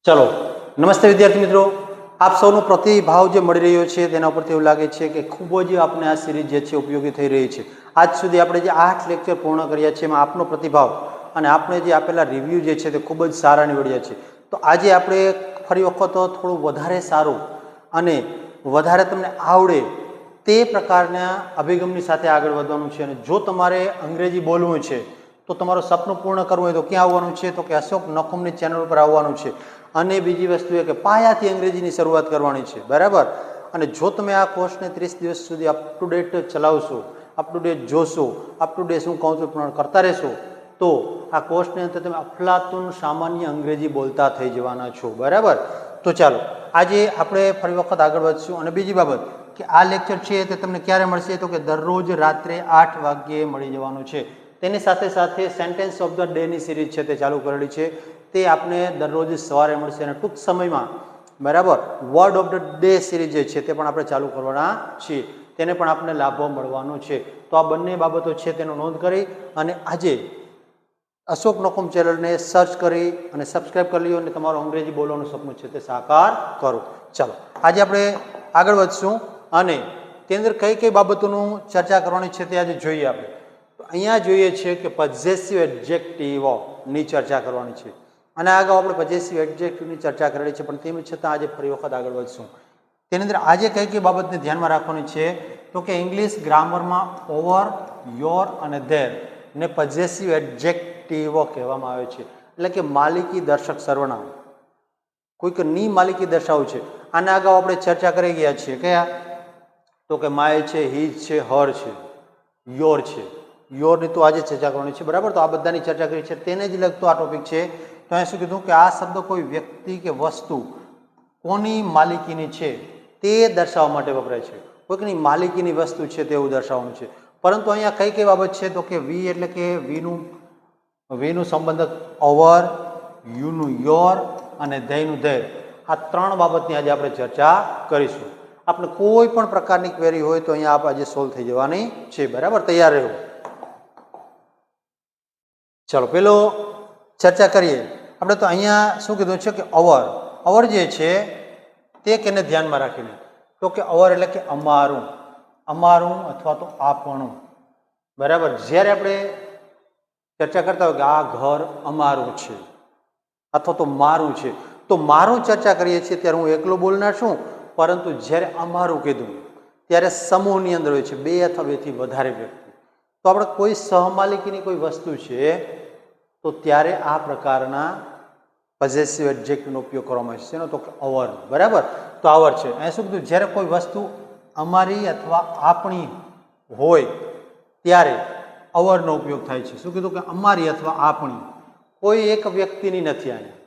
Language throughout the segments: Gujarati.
ચલો, નમસ્તે વિદ્યાર્થી મિત્રો. આપ સૌનો પ્રતિભાવ જે મળી રહ્યો છે તેના ઉપરથી એવું લાગે છે કે ખૂબ જ આપણે આ સિરીઝ જે છે ઉપયોગી થઈ રહી છે. આજ સુધી આપણે જે 8 લેક્ચર પૂર્ણ કર્યા છે એમાં આપનો પ્રતિભાવ અને આપણે જે આપેલા રિવ્યૂ જે છે તે ખૂબ જ સારા નીવડ્યા છે. તો આજે આપણે ફરી વખત થોડું વધારે સારું અને વધારે તમને આવડે તે પ્રકારના અભિગમની સાથે આગળ વધવાનું છે. અને જો તમારે અંગ્રેજી બોલવું છે તો તમારું સપનું પૂર્ણ કરવું હોય તો ક્યાં આવવાનું છે? તો કે અશોક નખુમની ચેનલ ઉપર આવવાનું છે. અને બીજી વસ્તુ એ કે પાયાથી અંગ્રેજીની શરૂઆત કરવાની છે, બરાબર. અને જો તમે આ કોર્સને 30 દિવસ સુધી અપ ટુ ડેટ ચલાવશો, અપ ટુ ડેટ જોશો, અપ ટુ ડેટ શું કહું છું પણ કરતા રહેશો, તો આ કોર્સની અંદર તમે અફલાતુન સામાન્ય અંગ્રેજી બોલતા થઈ જવાના છો, બરાબર. તો ચાલો આજે આપણે ફરી વખત આગળ વધશું. અને બીજી બાબત કે આ લેક્ચર છે તે તમને ક્યારે મળશે? તો કે દરરોજ રાત્રે 8 વાગ્યે મળી જવાનું છે. તેની સાથે સાથે sentence of the Danny series છે તે ચાલુ કરેલી છે, તે આપણે દરરોજ સવારે મળશે. અને ટૂંક સમયમાં, બરાબર, word of the day series જે છે તે પણ આપણે ચાલુ કરવાના છીએ. તેને પણ આપણે લાભો મળવાનો છે. તો આ બંને બાબતો છે તેનો નોંધ કરી અને આજે અશોક નખુમ ચેનલને સર્ચ કરી અને સબસ્ક્રાઈબ કરી લ્યો અને તમારું અંગ્રેજી બોલવાનું સપનું છે તે સાકાર કરો. ચાલો આજે આપણે આગળ વધશું અને તેની અંદર કઈ કઈ બાબતોનું ચર્ચા કરવાની છે તે આજે જોઈએ આપણે. તો અહીંયા જોઈએ છે કે પોઝેસિવ એડજેક્ટિવની ચર્ચા કરવાની છે. અને આગળ આપણે પોઝેસિવ એડજેક્ટિવની ચર્ચા કરેલી છે, પણ તેમ છતાં આજે ફરી વખત આગળ વધશું. તેની અંદર આજે કઈ કઈ બાબતને ધ્યાનમાં રાખવાની છે? તો કે ઇંગ્લિશ ગ્રામરમાં ઓવર, યોર અને ધેર ને પોઝેસિવ એડજેક્ટિવો કહેવામાં આવે છે. એટલે કે માલિકી દર્શક સર્વનામ, કોઈક ની માલિકી દર્શાવું છે. આને અગાઉ આપણે ચર્ચા કરી ગયા છીએ. કયા? તો કે માય છે, હીજ છે, હર છે, યોર છે. યોરની તો આજે ચર્ચા કરવાની છે, બરાબર. તો આ બધાની ચર્ચા કરી છે, તેને જ લગતો આ ટોપિક છે. તો અહીં શું કીધું કે આ શબ્દ કોઈ વ્યક્તિ કે વસ્તુ કોની માલિકીની છે તે દર્શાવવા માટે વપરાય છે. કોઈકની માલિકીની વસ્તુ છે તેવું દર્શાવવાનું છે. પરંતુ અહીંયા કઈ કઈ બાબત છે? તો કે વી એટલે કે વીનું સંબંધક ઓવર, યુનું યોર અને ધેયનું ધેર. આ 3 બાબતની આજે આપણે ચર્ચા કરીશું. આપણે કોઈ પણ પ્રકારની ક્વેરી હોય તો અહીંયા આપ આજે સોલ્વ થઈ જવાની છે, બરાબર. તૈયાર રહેવું. ચાલો પેલો ચર્ચા કરીએ આપણે. તો અહીંયા શું કીધું છે કે અવર. અવર જે છે તે કેને ધ્યાનમાં રાખીને? તો કે અવર એટલે કે અમારું, અમારું અથવા તો આપણું, બરાબર. જ્યારે આપણે ચર્ચા કરતા હોય કે આ ઘર અમારું છે અથવા તો મારું છે, તો મારું ચર્ચા કરીએ છીએ ત્યારે હું એકલો બોલનાર છું. પરંતુ જ્યારે અમારું કીધું ત્યારે સમૂહની અંદર હોય છે 2 અથવા 2 થી વધારે વ્યક્તિ. તો આપણે કોઈ સહમાલિકીની કોઈ વસ્તુ છે તો ત્યારે આ પ્રકારના પોઝેસિવ એડજેક્ટિવનો ઉપયોગ કરવામાં આવે છે. એનો તો અવર, બરાબર. તો અવર છે. અહીં શું કીધું? જ્યારે કોઈ વસ્તુ અમારી અથવા આપણી હોય ત્યારે અવરનો ઉપયોગ થાય છે. શું કીધું? કે અમારી અથવા આપણી, કોઈ એક વ્યક્તિની નથી. અહીંયા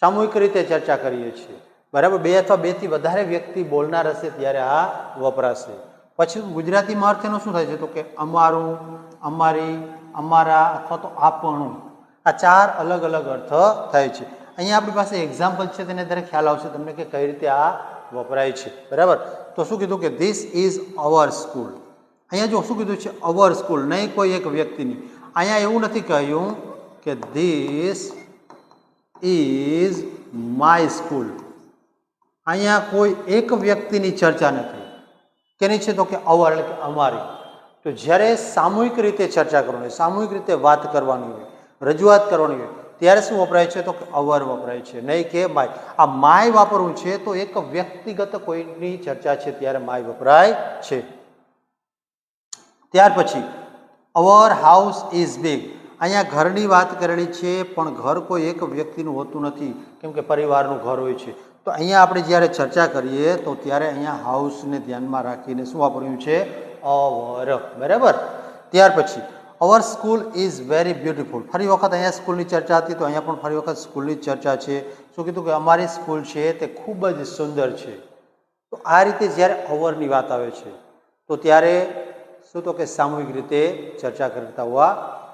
સામૂહિક રીતે ચર્ચા કરીએ છીએ, બરાબર. 2 અથવા 2 થી વધારે વ્યક્તિ બોલનાર હશે ત્યારે આ વપરાશે. પછી ગુજરાતીમાં અર્થ એનો શું થાય છે? તો કે અમારું, અમારી, અમારા અથવા તો આપણું. આ 4 અલગ અલગ અર્થ થાય છે. અહીંયા આપણી પાસે એક્ઝામ્પલ છે, તેને દરેક ખ્યાલ આવશે તમને કે કઈ રીતે આ વપરાય છે, બરાબર. તો શું કીધું? કે ધીસ ઇઝ અવર સ્કૂલ. અહીંયા જો શું કીધું છે? અવર સ્કૂલ, નહીં કોઈ એક વ્યક્તિની. અહીંયા એવું નથી કહ્યું કે ધીસ ઇઝ માય સ્કૂલ. અહીંયા કોઈ એક વ્યક્તિની ચર્ચા નથી. કેની છે? તો કે અવર એટલે કે અમારી. તો જ્યારે સામૂહિક રીતે ચર્ચા કરવાની હોય, સામૂહિક રીતે વાત કરવાની હોય, રજૂઆત કરવાની હોય ત્યારે શું વપરાય છે? તો કે અવર વપરાય છે, નહીં કે માય. આ માય વાપરવું છે તો એક વ્યક્તિગત કોઈની ચર્ચા છે ત્યારે માય વપરાય છે. ત્યાર પછી અવર હાઉસ ઇઝ બિગ. અહીંયા ઘરની વાત કરેલી છે, પણ ઘર કોઈ એક વ્યક્તિનું હોતું નથી, કેમ કે પરિવારનું ઘર હોય છે. તો અહીંયા આપણે જ્યારે ચર્ચા કરીએ તો ત્યારે અહીંયા હાઉસને ધ્યાનમાં રાખીને શું વાપર્યું છે? અવર, બરાબર. ત્યાર પછી our school is very beautiful. ફરી વખત અહીંયા સ્કૂલની ચર્ચા હતી તો અહીંયા પણ ફરી વખત સ્કૂલની ચર્ચા છે. શું કીધું? કે અમારી સ્કૂલ છે તે ખૂબ જ સુંદર છે. તો આ રીતે જ્યારે અવરની વાત આવે છે તો ત્યારે શું? તો કે સામૂહિક રીતે ચર્ચા કરતા હોવા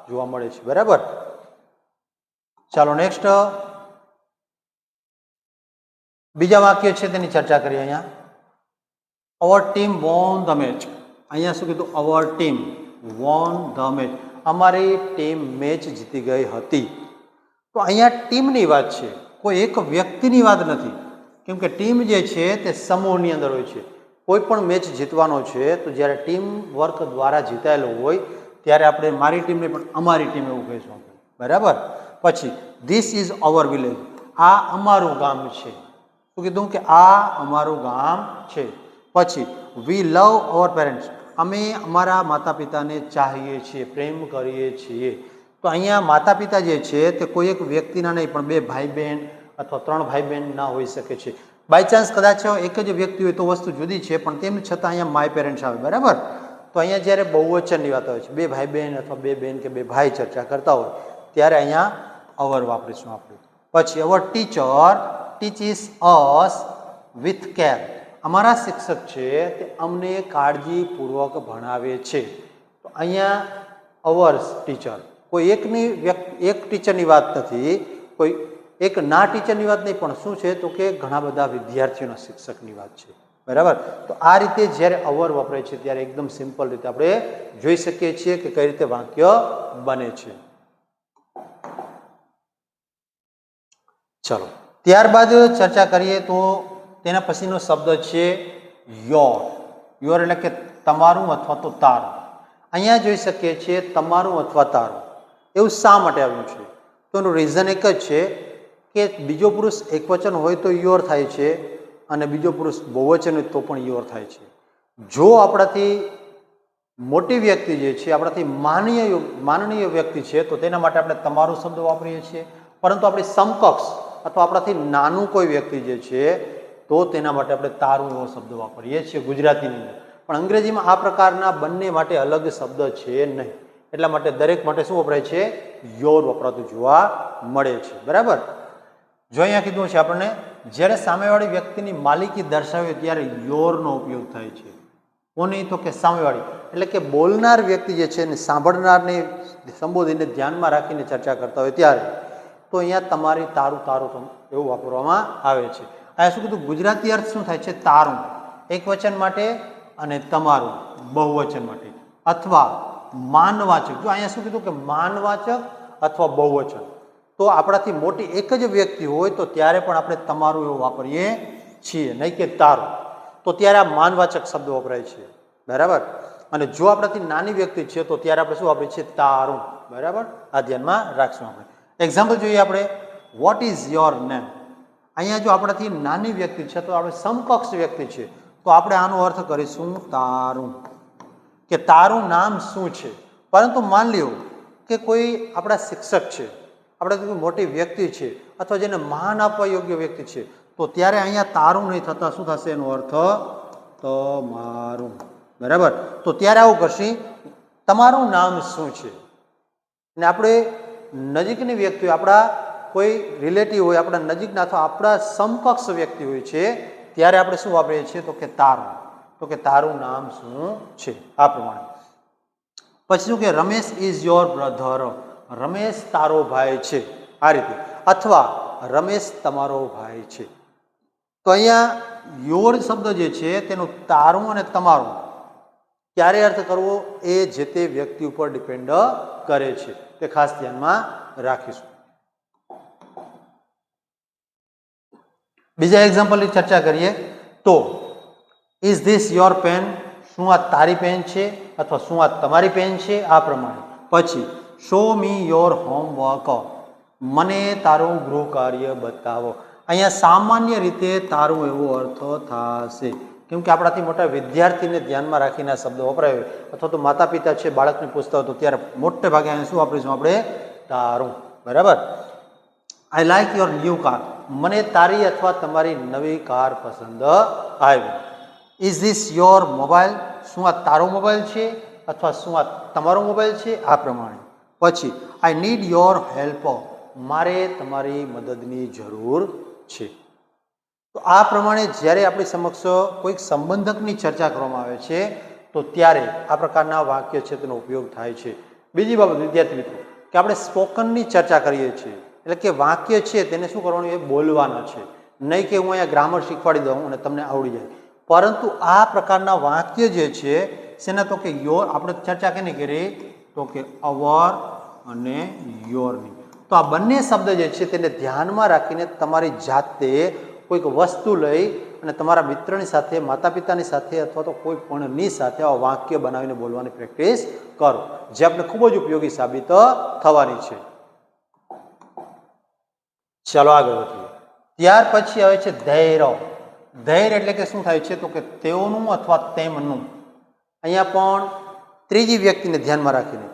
જોવા મળે છે, બરાબર. ચાલો નેક્સ્ટ બીજા વાક્ય છે તેની ચર્ચા કરીએ. અહીંયા અવર ટીમ વોન ધ મેચ. અહીંયા શું કીધું? અવર ટીમ વોન ધ મેચ. અમારી ટીમ મેચ જીતી ગઈ હતી. તો અહીંયા ટીમની વાત છે. કોઈ એક વ્યક્તિની વાત નથી, કેમ કે ટીમ જે છે તે સમૂહની અંદર હોય છે. કોઈ પણ મેચ જીતવાનો છે તો જ્યારે ટીમ વર્ક દ્વારા જીતાયેલો હોય ત્યારે આપણે મારી ટીમ નહીં પણ અમારી ટીમ એવું કહીશું આપણે, બરાબર. પછી ધીસ ઇઝ અવર વિલેજ, આ અમારું ગામ છે. શું કીધું કે આ અમારું ગામ છે. પછી વી લવ અવર પેરેન્ટ્સ, અમે અમારા માતા પિતાને ચાહીએ છીએ, પ્રેમ કરીએ છીએ. તો અહીંયા માતા પિતા જે છે તે કોઈ એક વ્યક્તિના નહીં પણ બે ભાઈ બહેન અથવા ત્રણ ભાઈ બહેન ના હોઈ શકે છે. બાય ચાન્સ કદાચ એક જ વ્યક્તિ હોય તો વસ્તુ જુદી છે, પણ તેમ છતાં અહીંયા માય પેરેન્ટ્સ આવે, બરાબર. તો અહીંયા જ્યારે બહુવચનની વાત આવે છે, બે ભાઈ બહેન અથવા બે બહેન કે બે ભાઈ ચર્ચા કરતા હોય ત્યારે અહીંયા અવર વાપરીશું આપણે. પછી અવર teacher teaches us with care, અમારા શિક્ષક છે તે અમને કાળજીપૂર્વક ભણાવે છે. તો અહીંયા અવર્સ ટીચર, કોઈ એકની એક ટીચરની વાત નથી, કોઈ એક ના ટીચરની વાત નહીં, પણ શું છે તો કે ઘણા બધા વિદ્યાર્થીઓના શિક્ષકની વાત છે, બરાબર. તો આ રીતે જ્યારે અવર વપરાય છે ત્યારે એકદમ સિમ્પલ રીતે આપણે જોઈ શકીએ છીએ કે કઈ રીતે વાક્ય બને છે. ચલો ત્યારબાદ ચર્ચા કરીએ તો તેના પછીનો શબ્દ છે યોર. યોર એટલે કે તમારું અથવા તો તારું. અહીંયા જોઈ શકીએ છીએ તમારું અથવા તારું, એવું શા માટે આવ્યું છે? તો એનું રીઝન એક જ છે કે બીજો પુરુષ એકવચન હોય તો યોર થાય છે અને બીજો પુરુષ બહુવચન હોય તો પણ યોર થાય છે. જો આપણાથી મોટી વ્યક્તિ જે છે, આપણાથી માનનીય વ્યક્તિ છે તો તેના માટે આપણે તમારું શબ્દ વાપરીએ છીએ, પરંતુ આપણી સમકક્ષ અથવા આપણાથી નાનું કોઈ વ્યક્તિ જે છે તો તેના માટે આપણે તારું એવો શબ્દ વાપરીએ છીએ ગુજરાતીની અંદર. પણ અંગ્રેજીમાં આ પ્રકારના બંને માટે અલગ શબ્દ છે નહીં, એટલા માટે દરેક માટે શું વપરાય છે? યોર વપરાતું જોવા મળે છે, બરાબર. જો અહીંયા કીધું છે આપણને જ્યારે સામેવાળી વ્યક્તિની માલિકી દર્શાવે ત્યારે યોરનો ઉપયોગ થાય છે. કોની? તો કે સામેવાળી, એટલે કે બોલનાર વ્યક્તિ જે છે ને સાંભળનારને સંબોધીને ધ્યાનમાં રાખીને ચર્ચા કરતા હોય ત્યારે તો અહીંયા તમારી તારું તારું એવું વાપરવામાં આવે છે. અહીંયા શું કીધું? ગુજરાતી અર્થ શું થાય છે? તારું એક વચન માટે અને તમારું બહુવચન માટે, અથવા માનવાચક. જો અહીંયા શું કીધું કે માનવાચક અથવા બહુવચન, તો આપણાથી મોટી એક જ વ્યક્તિ હોય તો ત્યારે પણ આપણે તમારું એવું વાપરીએ છીએ, નહીં કે તારું. તો ત્યારે આ માનવાચક શબ્દ વપરાય છે, બરાબર. અને જો આપણાથી નાની વ્યક્તિ છે તો ત્યારે આપણે શું વાપરીએ છીએ? તારું, બરાબર. આ ધ્યાનમાં રાખશું આપણે. એક્ઝામ્પલ જોઈએ આપણે. What is your name? અહીંયા જો આપણાથી નાની વ્યક્તિ છે તો આપણે સમકક્ષ વ્યક્તિ છે તો આપણે આનો અર્થ કરીશું તારું, કે તારું નામ શું છે. પરંતુ માન લ્યો કે કોઈ આપણા શિક્ષક છે, આપણે કોઈ મોટી વ્યક્તિ છે અથવા જેને માન આપવા યોગ્ય વ્યક્તિ છે તો ત્યારે અહીંયા તારું નહીં થતા શું થશે? એનો અર્થ તમારું, બરાબર. તો ત્યારે આવું કરશે, તમારું નામ શું છે? ને આપણે નજીકની વ્યક્તિ હોય, આપણા કોઈ રિલેટિવ હોય, આપણા નજીકના અથવા આપણા સમકક્ષ વ્યક્તિ હોય છે ત્યારે આપણે શું વાપરીએ છીએ? તો કે તારું. તો કે તારું નામ શું છે? આ પ્રમાણે. પછી શું કે Ramesh is your brother, Ramesh તારો ભાઈ છે, આ રીતે. અથવા રમેશ તમારો ભાઈ છે. તો અહીંયા યોર શબ્દ જે છે તેનું તારું અને તમારું ક્યારે અર્થ કરવો એ જે તે વ્યક્તિ ઉપર ડિપેન્ડ કરે છે, તે ખાસ ધ્યાનમાં રાખીશું. બીજા એક્ઝામ્પલની ચર્ચા કરીએ તો ઇઝ ધીસ યોર પેન? શું આ તારી પેન છે અથવા શું આ તમારી પેન છે? આ પ્રમાણે. પછી શો મી યોર હોમવર્ક, મને તારું ગૃહ કાર્ય બતાવો. અહીંયા સામાન્ય રીતે તારું એવો અર્થ થશે, કેમ કે આપણાથી મોટા વિદ્યાર્થીને ધ્યાનમાં રાખીને આ શબ્દ વપરાય અથવા તો માતા પિતા છે બાળકને પૂછતા હોય તો ત્યારે મોટે ભાગે અહીંયા શું વાપરીશું આપણે? તારું, બરાબર. I like your new car, મને તારી અથવા તમારી નવી કાર પસંદ આવી. Is this your mobile? શું આ તારો મોબાઈલ છે અથવા શું આ તમારો મોબાઈલ છે? આ પ્રમાણે. પછી આઈ નીડ યોર હેલ્પ, મારે તમારી મદદની જરૂર છે. તો આ પ્રમાણે જ્યારે આપણી સમક્ષ કોઈક સંબંધકની ચર્ચા કરવામાં આવે છે તો ત્યારે આ પ્રકારના વાક્ય છે તેનો ઉપયોગ થાય છે. બીજી બાબત વિદ્યાર્થી મિત્રો, કે આપણે સ્પોકનની ચર્ચા કરીએ છીએ, એટલે કે વાક્ય છે તેને શું કરવાનું? એ બોલવાના છે, નહીં કે હું અહીંયા ગ્રામર શીખવાડી દઉં અને તમને આવડી જાય. પરંતુ આ પ્રકારના વાક્ય જે છે શેના? તો કે યોર. આપણે ચર્ચા કેની કરી? તો કે અવર અને યોરની. તો આ બંને શબ્દ જે છે તેને ધ્યાનમાં રાખીને તમારી જાતે કોઈક વસ્તુ લઈ અને તમારા મિત્રની સાથે, માતા પિતાની સાથે અથવા તો કોઈ પણની સાથે આ વાક્ય બનાવીને બોલવાની પ્રેક્ટિસ કરો, જે આપણે ખૂબ જ ઉપયોગી સાબિત થવાની છે. ચાલો આગળ વધીએ. ત્યાર પછી આવે છે ધૈર્ય. ધૈર્ય એટલે કે શું થાય છે? તો કે તેઓનું અથવા તેમનું. અહીંયા પણ ત્રીજી વ્યક્તિને ધ્યાનમાં રાખીને,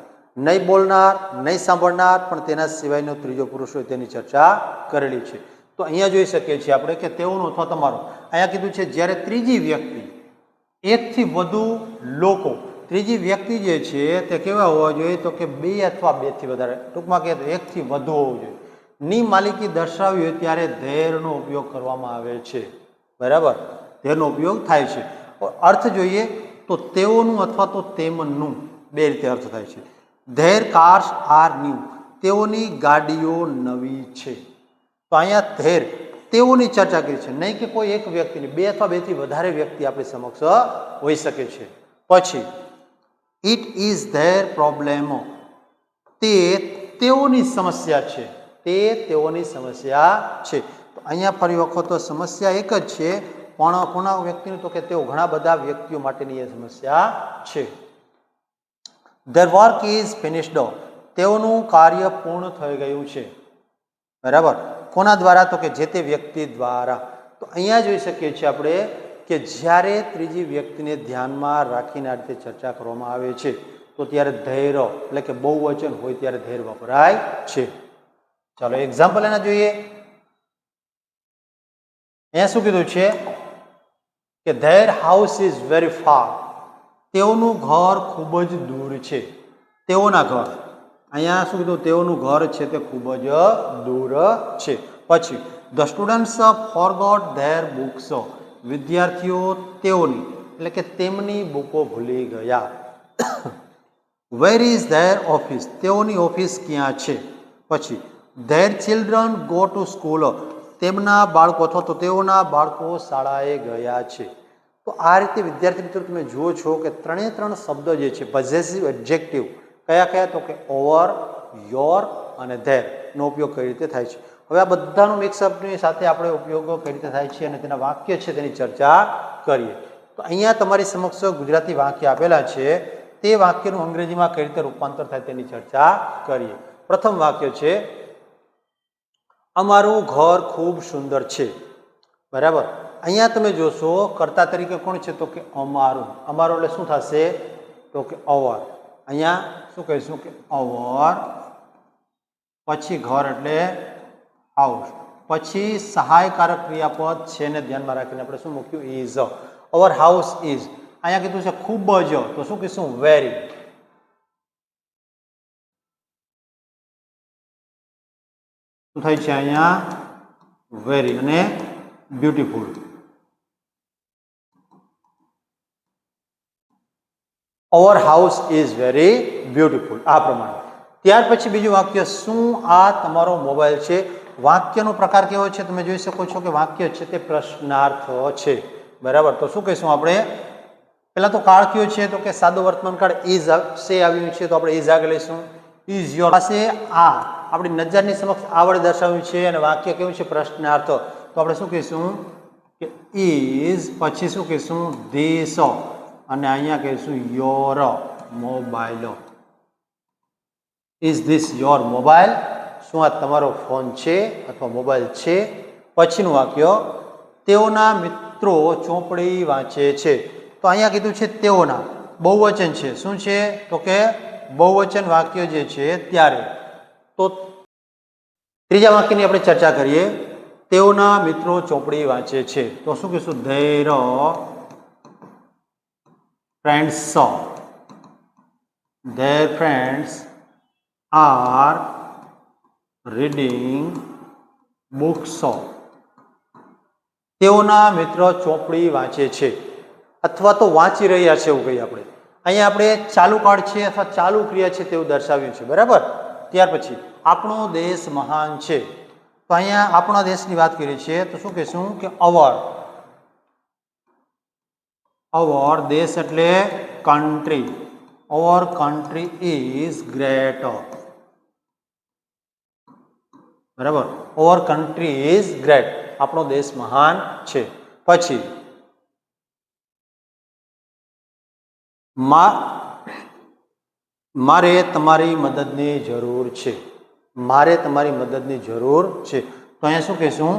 નહીં બોલનાર, નહીં સાંભળનાર, પણ તેના સિવાયનો ત્રીજો પુરુષ હોય તેની ચર્ચા કરેલી છે. તો અહીંયા જોઈ શકીએ છીએ આપણે કે તેઓનું અથવા તમારું. અહીંયા કીધું છે જ્યારે ત્રીજી વ્યક્તિ, એકથી વધુ લોકો, ત્રીજી વ્યક્તિ જે છે તે કેવા હોવા જોઈએ? તો કે બે અથવા બેથી વધારે, ટૂંકમાં કહે તો એકથી વધુ હોવું જોઈએ. ની માલિકી દર્શાવી હોય ત્યારે ધૈર્યનો ઉપયોગ કરવામાં આવે છે. બરાબર, ધૈર્યનો ઉપયોગ થાય છે. અર્થ જોઈએ તો તેઓનું અથવા તો તેમનું, બે રીતે અર્થ થાય છે. ધેર કાર્સ આર ન્યૂ, તેઓની ગાડીઓ નવી છે. તો અહીંયા ધેર તેઓની ચર્ચા કરી છે, નહીં કે કોઈ એક વ્યક્તિની. બે અથવા બેથી વધારે વ્યક્તિ આપણી સમક્ષ હોઈ શકે છે. પછી ઇટ ઇઝ ધેર પ્રોબ્લેમ, તે તેઓની સમસ્યા છે. તે તેઓની સમસ્યા છે. તો અહીંયા ફરી વખત તો સમસ્યા એક જ છે, પણ કોના વ્યક્તિની? તો કે તેઓ ઘણા બધા વ્યક્તિઓ માટેની એ સમસ્યા છે. ધેર વર્ક ઇઝ ફિનિશ્ડ, તેઓનું કાર્ય પૂર્ણ થઈ ગયું છે. બરાબર, કોના દ્વારા? તો કે જે તે વ્યક્તિ દ્વારા. તો અહીંયા જોઈ શકીએ છીએ આપણે કે જ્યારે ત્રીજી વ્યક્તિને ધ્યાનમાં રાખીને આ રીતે ચર્ચા કરવામાં આવે છે તો ત્યારે ધૈર્ય એટલે કે બહુવચન હોય ત્યારે ધૈર્ય વપરાય છે. ચાલો એક્ઝામ્પલ એના જોઈએ. અહીંયા શું કીધું છે કે there house is very far, તેઓનું ઘર ખૂબ જ દૂર છે. તેઓના ઘર, અહીંયા શું કીધું? તેઓનું ઘર છે તે ખૂબ જ દૂર છે. પછી the students forgot there books, વિદ્યાર્થીઓ તેઓની એટલે કે તેમની બુકો ભૂલી ગયા. વેર ઇઝ ધેર ઓફિસ, તેઓની ઓફિસ ક્યાં છે. પછી there children go to school, તેમના બાળકો અથવા તો તેઓના બાળકો શાળાએ ગયા છે. તો આ રીતે વિદ્યાર્થી મિત્રો તમે જુઓ છો કે ત્રણે ત્રણ શબ્દ જે છે પોઝેસિવ એડજેક્ટિવ, કયા કયા? તો કે ઓવર, યોર અને ધેર નો ઉપયોગ કઈ રીતે થાય છે. હવે આ બધાનું મિક્સઅપની સાથે આપણે ઉપયોગો કઈ રીતે થાય છે અને તેના વાક્ય છે તેની ચર્ચા કરીએ. તો અહીંયા તમારી સમક્ષ ગુજરાતી વાક્ય આપેલા છે, તે વાક્યનું અંગ્રેજીમાં કઈ રીતે રૂપાંતર થાય તેની ચર્ચા કરીએ. પ્રથમ વાક્ય છે અમારું ઘર ખૂબ સુંદર છે. બરાબર, અહીંયા તમે જોશો કર્તા તરીકે કોણ છે? તો કે અમારું. અમારું એટલે શું થશે? તો કે અવર. અહીંયા શું કહીશું કે અવર, પછી ઘર એટલે હાઉસ, પછી સહાયકારક ક્રિયાપદ છે ને ધ્યાનમાં રાખીને આપણે શું મૂક્યું? ઇઝ. Our house is. અહીંયા કીધું છે ખૂબ જ, તો શું કહીશું? વેરી. શું થાય છે અહીંયા? વેરી અને beautiful. Our house is very beautiful. આ પ્રમાણે. ત્યાર પછી બીજું વાક્ય, શું આ તમારો મોબાઈલ છે? વાક્યનો પ્રકાર કેવો છે? તમે જોઈ શકો છો કે વાક્ય છે તે પ્રશ્નાર્થ છે. બરાબર, તો શું કહીશું આપણે? પહેલા તો કાળ કયો છે? તો કે સાદો વર્તમાન કાળ ઇઝ સે આવ્યું છે, તો આપણે ઇઝ આગળ લઈશું. ઇઝ યોર પાસે આ આપણી નજરની સમક્ષ આ વડે દર્શાવ્યું છે અને વાક્ય કેવું છે? પ્રશ્નાર્થ. તો આપણે શું કહીશું કે ઇઝ, પછી શું કહીશું? ધીસ, અને અહીંયા કહીશું your mobile. Is this your mobile? શું આ તમારો ફોન છે અથવા મોબાઈલ છે? પછીનું વાક્ય, તેઓના મિત્રો ચોપડી વાંચે છે. તો અહીંયા કીધું છે તેઓના, બહુવચન છે. શું છે? તો કે બહુવચન વાક્ય જે છે ત્યારે. તો ત્રીજા વાક્યની આપણે ચર્ચા કરીએ. તેઓના મિત્રો ચોપડી વાંચે છે. તો શું કહીશું? There friends, their friends are reading books. તેઓના મિત્ર ચોપડી વાંચે છે અથવા તો વાંચી રહ્યા છે એવું કહીએ આપણે. અહીંયા આપણે ચાલુ કાળ છે અથવા ચાલુ ક્રિયા છે તેવું દર્શાવ્યું છે. બરાબર. ત્યાર પછી આપણો દેશ મહાન છે. તો અહીંયા આપણા દેશની વાત કરી છે તો શું કહીશું કે અવર. અવર દેશ એટલે country. Our country is great. બરાબર. ઓવર કન્ટ્રી ઇઝ ગ્રેટ, આપણો દેશ મહાન છે. પછી મારે તમારી મદદની જરૂર છે. મારે તમારી મદદની જરૂર છે. તો અહીંયા શું કહીશું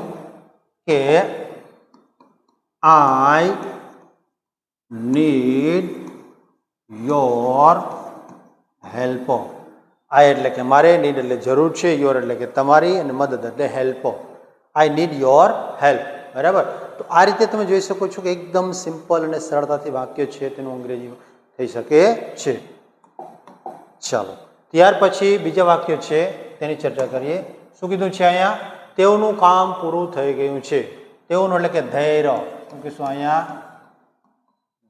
કે આઈ નીડ યોર હેલ્પ. આઈ એટલે કે મારે, નીડ એટલે જરૂર છે, યોર એટલે કે તમારી, અને મદદ એટલે help. I need your help. બરાબર. તો આ રીતે તમે જોઈ શકો છો કે એકદમ સિમ્પલ અને સરળતાથી વાક્ય છે તેનું અંગ્રેજી થઈ શકે છે. ચાલો, ત્યાર પછી બીજા વાક્ય છે તેની ચર્ચા કરીએ. શું કીધું છે અહીંયા? તેઓનું કામ પૂરું થઈ ગયું છે. તેઓનું એટલે કે ધૈર્ય. શું કહીશું અહીંયા?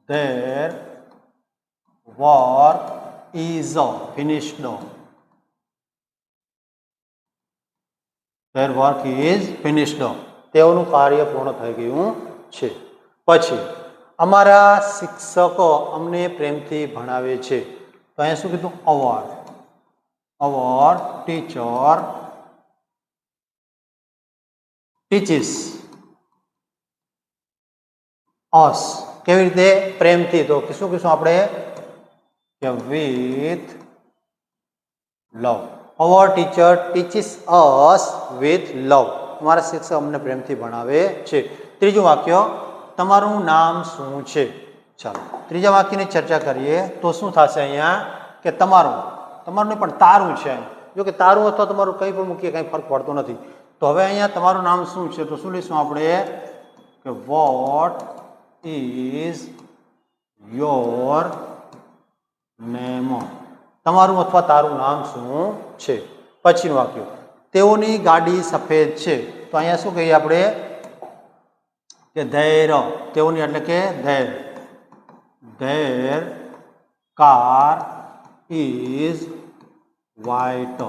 Their work is finished. Their work is finished. તેઓનું કાર્ય પૂર્ણ થઈ ગયું છે. પછી અમારા શિક્ષકો અમને પ્રેમથી ભણાવે છે. તો અહીંયા શું કીધું? Our teacher teaches us. કેવી રીતે? પ્રેમથી. તો શું કહીશું આપણે? કે with love. Our teacher teaches us with love. અમારા શિક્ષક અમને પ્રેમથી ભણાવે છે. ત્રીજું વાક્ય, તમારું નામ શું છે? ચાલો, ત્રીજા વાક્યની ચર્ચા કરીએ. તો શું થશે અહીંયા? કે તમારું નહીં પણ તારું છે. જો કે તારું અથવા તમારું કંઈ પણ મૂકીએ કંઈ ફરક પડતો નથી. તો હવે અહીંયા તમારું નામ શું છે? તો શું લઈશું આપણે? કે વોટ ઇઝ યોર નેમ. તમારું અથવા તારું નામ શું છે? પછીનું વાક્ય, તેઓની ગાડી સફેદ છે. તો અહીંયા શું કહીએ આપણે? કે ધૈર્ય. તેઓની એટલે કે ધેર કાર ઇઝ વ્હાઇટ.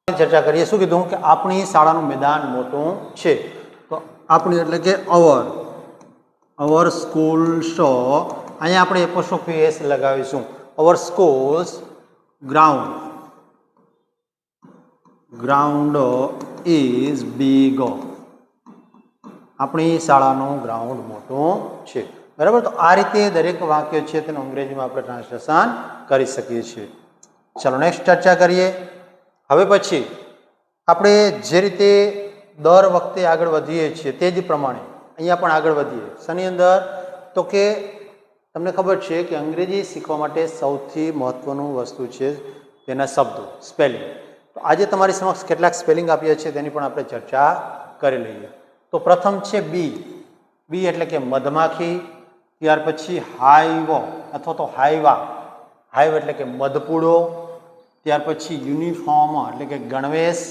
ચર્ચા કરીએ. શું કીધું? કે આપણી શાળાનું મેદાન મોટું છે. તો આપણી એટલે કે અવર સ્કૂલ શો. અહીંયા આપણે એપોસ્ટ્રોફી એસ લગાવીશું. Our school's ground is big. આપણી શાળાનું ગ્રાઉન્ડ મોટું છે. બરાબર. તો આ રીતે દરેક વાક્ય છે તેનું અંગ્રેજીમાં આપણે ટ્રાન્સલેશન કરી શકીએ છીએ. ચાલો નેક્સ્ટ ચર્ચા કરીએ. હવે પછી આપણે જે રીતે દર વખતે આગળ વધીએ છીએ તે જ પ્રમાણે અહીંયા પણ આગળ વધીએ. શેની અંદર? તો કે તમને ખબર છે કે અંગ્રેજી શીખવા માટે સૌથી મહત્વનું વસ્તુ છે તેના શબ્દો, સ્પેલિંગ. તો આજે તમારી સમક્ષ કેટલાક સ્પેલિંગ આપ્યા છે તેની પણ આપણે ચર્ચા કરી લઈએ. તો પ્રથમ છે બી. બી એટલે કે મધમાખી. ત્યાર પછી હાઈવ અથવા તો હાઈવા. હાઈવ એટલે કે મધપૂડો. ત્યાર પછી યુનિફોર્મ એટલે કે ગણવેશ.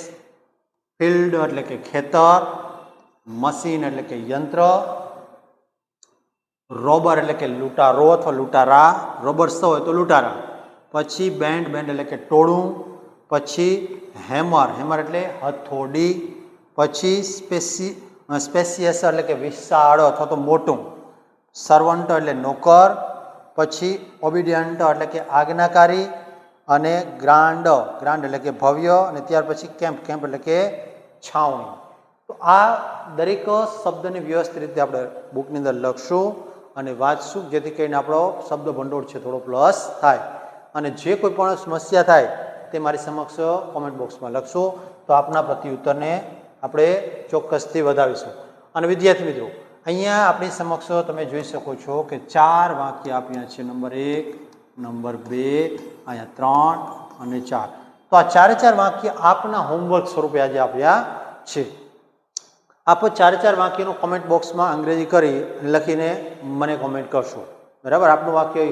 ફિલ્ડ એટલે કે ખેતર. મશીન એટલે કે યંત્ર. રોબર એટલે કે લૂંટારો અથવા લૂંટારા. રોબર્સ હોય તો લૂંટારા. પછી બેન્ડ એટલે કે ટોળું. પછી હેમર એટલે હથોડી. પછી સ્પેસિયસ એટલે કે વિશાળ અથવા તો મોટું. સર્વન્ટ એટલે નોકર. પછી ઓબિડિયન્ટ એટલે કે આજ્ઞાકારી. અને ગ્રાન્ડ એટલે કે ભવ્ય. અને ત્યાર પછી કેમ્પ એટલે કે છાવણી. તો આ દરેક શબ્દની વ્યવસ્થિત રીતે આપણે બુકની અંદર લખશું અને વાંચશું, જેથી કરીને આપણો શબ્દ ભંડોળ છે થોડો પ્લસ થાય. અને જે કોઈ પણ સમસ્યા થાય તે મારી સમક્ષ કોમેન્ટ બોક્સમાં લખશો તો આપના પ્રત્યુત્તરને આપણે ચોક્કસથી વધાવીશું. અને વિદ્યાર્થી મિત્રો, અહીંયા આપણી સમક્ષ તમે જોઈ શકો છો કે 4 વાક્ય આપ્યા છે. નંબર 1, નંબર 2, અહીંયા 3 અને 4. તો આ 4 વાક્ય આપના હોમવર્ક સ્વરૂપે આજે આપ્યા છે. આપ 4 વાક્યનું કોમેન્ટ બોક્સમાં અંગ્રેજી કરી લખીને મને કોમેન્ટ કરશો. બરાબર. આપનું વાક્ય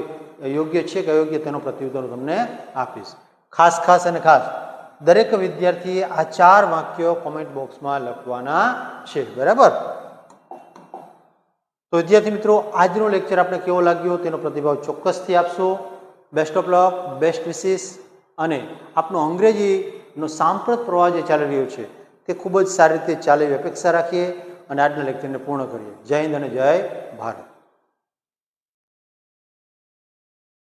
યોગ્ય છે કે અયોગ્ય તેનો પ્રત્યુત્તર તમને આપીશ. ખાસ અને ખાસ દરેક વિદ્યાર્થીએ આ 4 વાક્યો કોમેન્ટ બોક્સમાં લખવાના છે. બરાબર. તો વિદ્યાર્થી મિત્રો, આજનો લેક્ચર આપણે કેવો લાગ્યો તેનો પ્રતિભાવ ચોક્કસથી આપશો. Best of luck, best wishes. અને આપનો અંગ્રેજીનો સાંપ્રત પ્રવાહ જે ચાલી રહ્યો છે તે ખૂબ જ સારી રીતે ચાલે એવી અપેક્ષા રાખીએ અને આજના લેક્ચરને પૂર્ણ કરીએ. જય હિન્દ અને જય ભારત.